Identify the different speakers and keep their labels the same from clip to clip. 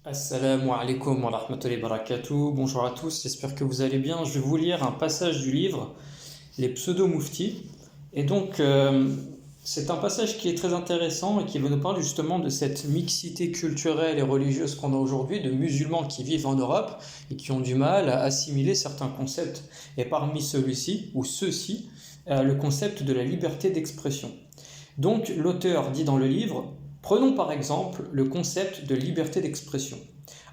Speaker 1: Assalamu alaikum wa rahmatullahi wa barakatuh. Bonjour à tous, j'espère que vous allez bien. Je vais vous lire un passage du livre Les pseudo-mouftis. Et donc, c'est un passage qui est très intéressant et qui va nous parler justement de cette mixité culturelle et religieuse qu'on a aujourd'hui, de musulmans qui vivent en Europe et qui ont du mal à assimiler certains concepts. Et parmi celui-ci, ou ceux-ci, le concept de la liberté d'expression. Donc, l'auteur dit dans le livre: prenons par exemple le concept de liberté d'expression.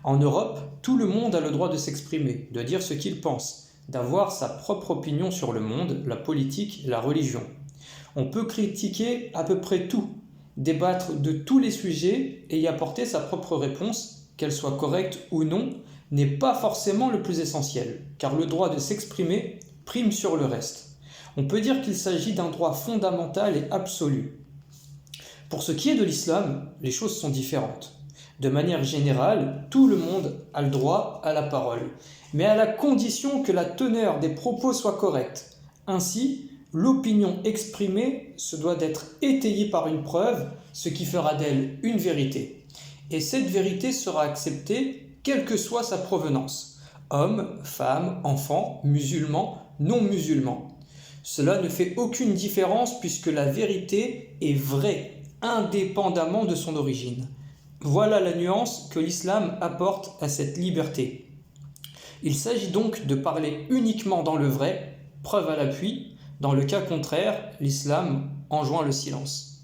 Speaker 1: En Europe, tout le monde a le droit de s'exprimer, de dire ce qu'il pense, d'avoir sa propre opinion sur le monde, la politique, la religion. On peut critiquer à peu près tout, débattre de tous les sujets et y apporter sa propre réponse, qu'elle soit correcte ou non, n'est pas forcément le plus essentiel, car le droit de s'exprimer prime sur le reste. On peut dire qu'il s'agit d'un droit fondamental et absolu. Pour ce qui est de l'islam, les choses sont différentes. De manière générale, tout le monde a le droit à la parole, mais à la condition que la teneur des propos soit correcte. Ainsi, l'opinion exprimée se doit d'être étayée par une preuve, ce qui fera d'elle une vérité. Et cette vérité sera acceptée quelle que soit sa provenance. Homme, femme, enfant, musulman, non musulman. Cela ne fait aucune différence puisque la vérité est vraie, indépendamment de son origine. Voilà la nuance que l'islam apporte à cette liberté. Il s'agit donc de parler uniquement dans le vrai, preuve à l'appui. Dans le cas contraire, l'islam enjoint le silence.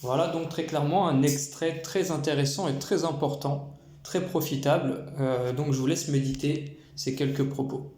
Speaker 1: Voilà donc très clairement un extrait très intéressant et très important, très profitable. Donc je vous laisse méditer ces quelques propos.